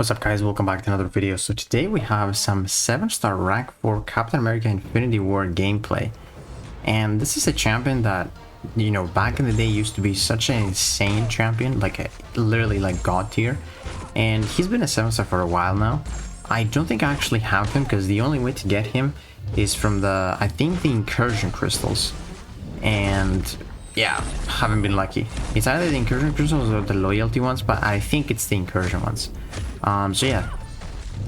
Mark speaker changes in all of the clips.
Speaker 1: What's up, guys? Welcome back to another video. So today we have some 7-star rank for Captain America Infinity War gameplay, and this is a champion that, you know, back in the day used to be such an insane champion, like literally like god tier, and he's been a 7-star for a while now. I don't think I actually have him because the only way to get him is from the, I think, the incursion crystals, and yeah, haven't been lucky. It's either the incursion crystals or the loyalty ones, but I think it's the incursion ones. So yeah,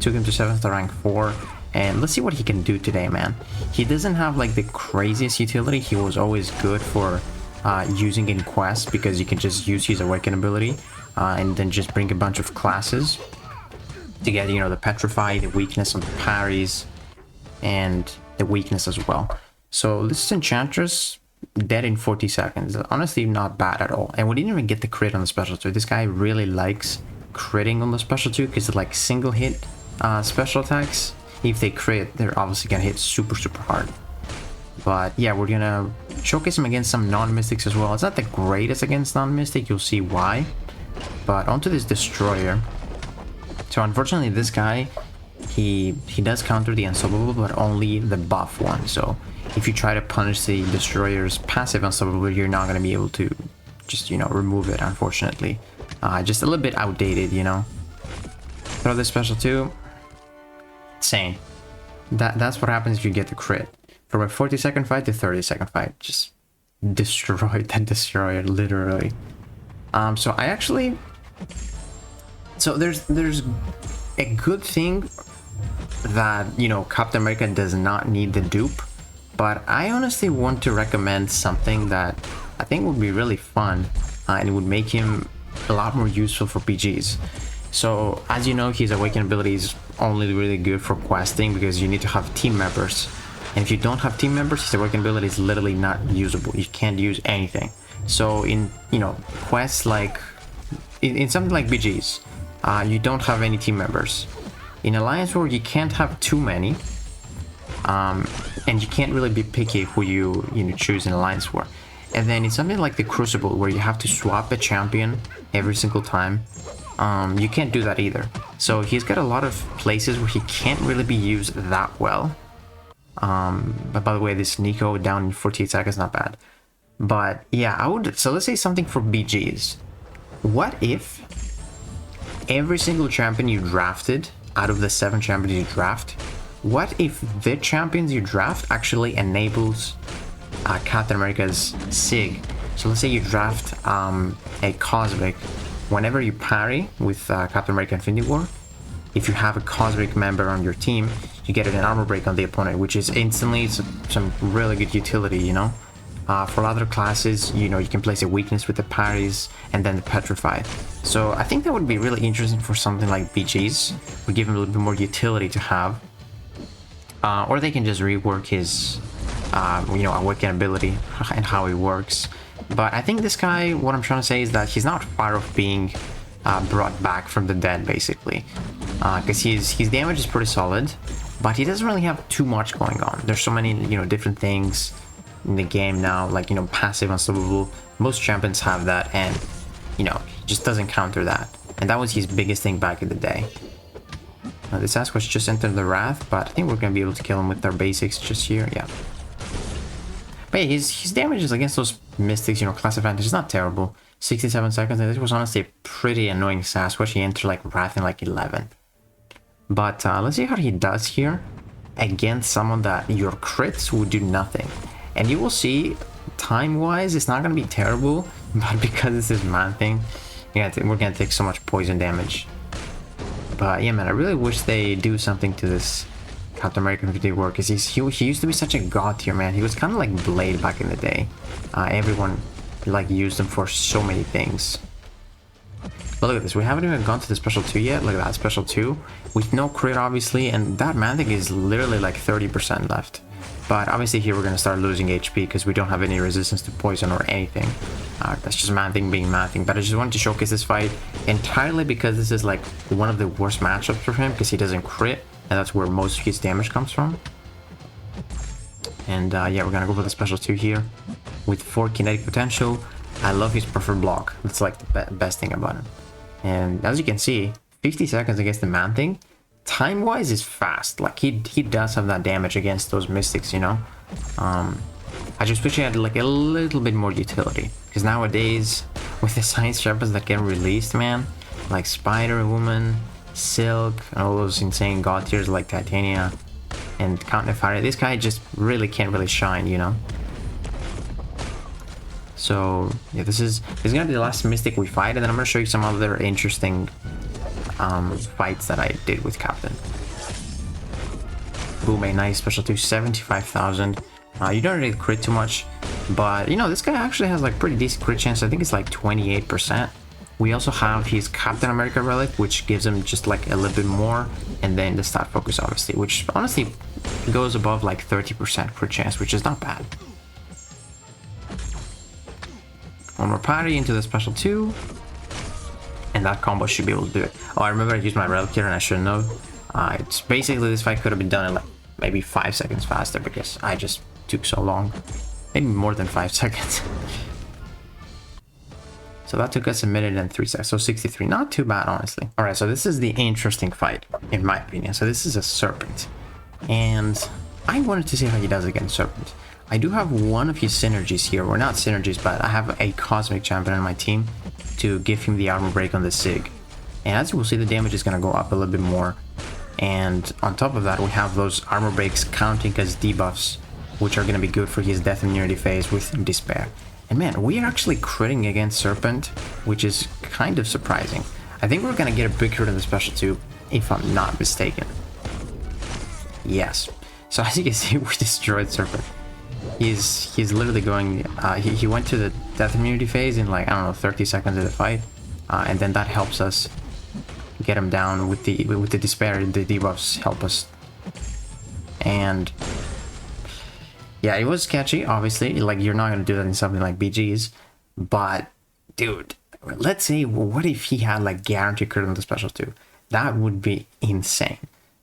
Speaker 1: took him to 7th rank 4, and let's see what he can do today, man. He doesn't have like the craziest utility. He was always good for using in quests because you can just use his awaken ability and then just bring a bunch of classes to get, you know, the petrify, the weakness on the parries, and the weakness as well. So this is Enchantress, dead in 40 seconds. Honestly, not bad at all. And we didn't even get the crit on the special 2. This guy really likes critting on the special 2 because it's like single hit special attacks. If they crit, they're obviously gonna hit super hard. But yeah, we're gonna showcase him against some non-mystics as well. It's not the greatest against non-mystic, you'll see why. But onto this destroyer. So unfortunately, this guy, he does counter the unstoppable, but only the buff one. So if you try to punish the destroyer's passive unstoppable, you're not going to be able to just, you know, remove it, unfortunately. Just a little bit outdated, you know. Throw this special 2. Insane. That's what happens if you get the crit. From a 40-second fight to 30-second fight. Just destroyed that destroyer, literally. So I actually... So there's a good thing that, you know, Captain America does not need the dupe, but I honestly want to recommend something that I think would be really fun and it would make him a lot more useful for PGs. So as you know, his awaken ability is only really good for questing because you need to have team members, and if you don't have team members, his awaken ability is literally not usable. You can't use anything. So in, you know, quests like in something like BGs, you don't have any team members. In Alliance War, you can't have too many, and you can't really be picky who you choose in Alliance War. And then in something like the Crucible, where you have to swap a champion every single time, you can't do that either. So he's got a lot of places where he can't really be used that well. But by the way, this Nico down in 48 seconds, not bad. But yeah, I would. So let's say something for BGs. What if every single champion you drafted, out of the 7 champions you draft, what if the champions you draft actually enables Captain America's SIG? So let's say you draft a Cosmic. Whenever you parry with Captain America Infinity War, if you have a Cosmic member on your team, you get an armor break on the opponent, which is instantly some really good utility, you know. For other classes, you know, you can place a weakness with the parries and then the petrify. So I think that would be really interesting for something like BGs. Would give him a little bit more utility to have. Or they can just rework his, you know, awaken ability and how it works. But I think this guy, what I'm trying to say is that he's not far off being brought back from the dead, basically. Because his damage is pretty solid, but he doesn't really have too much going on. There's so many, you know, different things in the game now, like, you know, passive unstoppable. Most champions have that, and, you know, he just doesn't counter that. And that was his biggest thing back in the day. Now, the Sasquatch just entered the Wrath, but I think we're gonna be able to kill him with our basics just here, yeah. But yeah, his damage is against those mystics, you know, class advantage is not terrible. 67 seconds, and this was honestly a pretty annoying Sasquatch. He entered like Wrath in like 11th. But let's see how he does here against someone that your crits would do nothing. And you will see, time-wise, it's not going to be terrible, but because this is Man-Thing, we're going to take so much poison damage. But yeah, man, I really wish they do something to this Captain America Infinity War, because he used to be such a god tier, man. He was kind of like Blade back in the day. Everyone like used him for so many things. But look at this, we haven't even gone to the special 2 yet. Look at that, special 2 with no crit, obviously, and that Man-Thing is literally like 30% left. But obviously here we're going to start losing HP because we don't have any resistance to poison or anything. That's just Man-Thing being Man-Thing. But I just wanted to showcase this fight entirely because this is like one of the worst matchups for him, because he doesn't crit, and that's where most of his damage comes from. And yeah, we're going to go for the special 2 here with 4 kinetic potential. I love his preferred block. That's like the best thing about him. And as you can see, 50 seconds against the Man-Thing, time-wise is fast. Like, he does have that damage against those mystics, you know? I just wish he had like a little bit more utility. Because nowadays, with the science Serpents that get released, man, like Spider-Woman, Silk, and all those insane god tiers like Titania and Count Nefaria, this guy just really can't really shine, you know? So yeah, this is gonna be the last mystic we fight, and then I'm gonna show you some other interesting fights that I did with Captain. Boom, a nice special 2, 75,000. You don't really crit too much, but you know, this guy actually has like pretty decent crit chance. I think it's like 28%. We also have his Captain America relic, which gives him just like a little bit more, and then the stat focus obviously, which honestly goes above like 30% crit chance, which is not bad. One more parry into the special 2, and that combo should be able to do it. Oh, I remember I used my relic here and I shouldn't have. It's basically, this fight could have been done in like maybe 5 seconds faster because I just took so long. Maybe more than 5 seconds. So that took us 1 minute and 3 seconds, so 63. Not too bad, honestly. All right, so this is the interesting fight, in my opinion. So this is a Serpent, and I wanted to see how he does against Serpent. I do have one of his synergies here, or not synergies, but I have a Cosmic Champion on my team to give him the armor break on the Sig. And as you will see, the damage is going to go up a little bit more. And on top of that, we have those armor breaks counting as debuffs, which are going to be good for his death immunity phase with Despair. And man, we are actually critting against Serpent, which is kind of surprising. I think we're going to get a big crit in the special 2, if I'm not mistaken. Yes. So as you can see, we destroyed Serpent. He's literally going, he went to the death immunity phase in like, I don't know, 30 seconds of the fight. And then that helps us get him down with the Despair. The debuffs help us. And yeah, it was sketchy, obviously. Like, you're not going to do that in something like BG's. But, dude, let's say, what if he had, like, guaranteed crit on the special 2? That would be insane.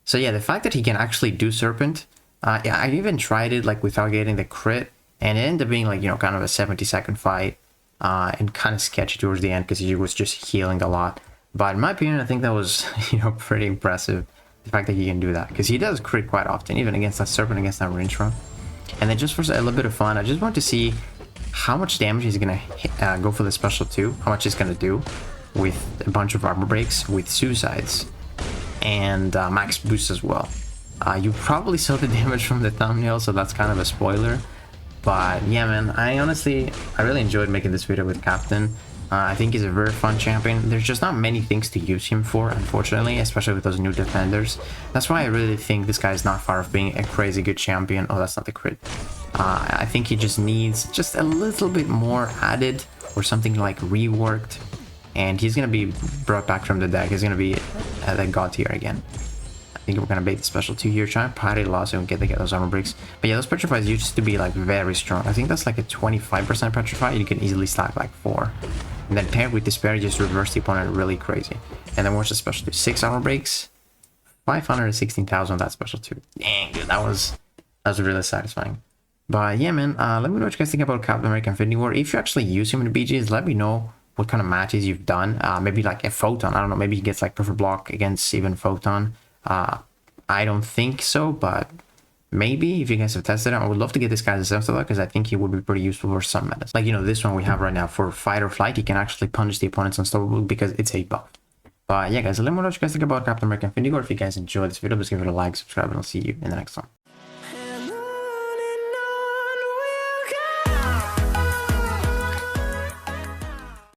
Speaker 1: So, yeah, the fact that he can actually do Serpent, yeah, I even tried it, like, without getting the crit. And it ended up being, like, you know, kind of a 70-second fight. And kind of sketchy towards the end because he was just healing a lot. But in my opinion, I think that was, you know, pretty impressive. The fact that he can do that. Because he does crit quite often, even against that Serpent, against that Rintrah. And then just for a little bit of fun, I just want to see how much damage he's going to go for the special 2. How much he's going to do with a bunch of armor breaks, with suicides, and max boosts as well. You probably saw the damage from the thumbnail, so that's kind of a spoiler. But yeah, man, I really enjoyed making this video with Captain. I think he's a very fun champion. There's just not many things to use him for, unfortunately, especially with those new defenders. That's why I really think this guy is not far off being a crazy good champion. Oh, that's not the crit. I think he just needs just a little bit more added, or something like reworked, and he's going to be brought back from the deck. He's going to be the god tier again. I think we're going to bait the special 2 here, try and parry loss and get those armor breaks. But yeah, those petrifies used to be like very strong. I think that's like a 25% petrify. You can easily stack like 4. And then paired with Despair, you just reverse the opponent really crazy. And then what's the special 2? 6 armor breaks, 516,000 on that special 2. Dang, dude, that was really satisfying. But yeah, man, let me know what you guys think about Captain America Infinity War. If you actually use him in the BGs, let me know what kind of matches you've done. Maybe like a Photon. I don't know, maybe he gets like perfect block against even Photon. I don't think so, but maybe if you guys have tested it, I would love to get this guy as a Sentinel because I think he would be pretty useful for some metas. Like, you know, this one we have right now for Fight or Flight, he can actually punish the opponent's unstoppable because it's a buff. But yeah, guys, let me know what you guys think about Captain America Infinity War. If you guys enjoyed this video, please give it a like, subscribe, and I'll see you in the next one.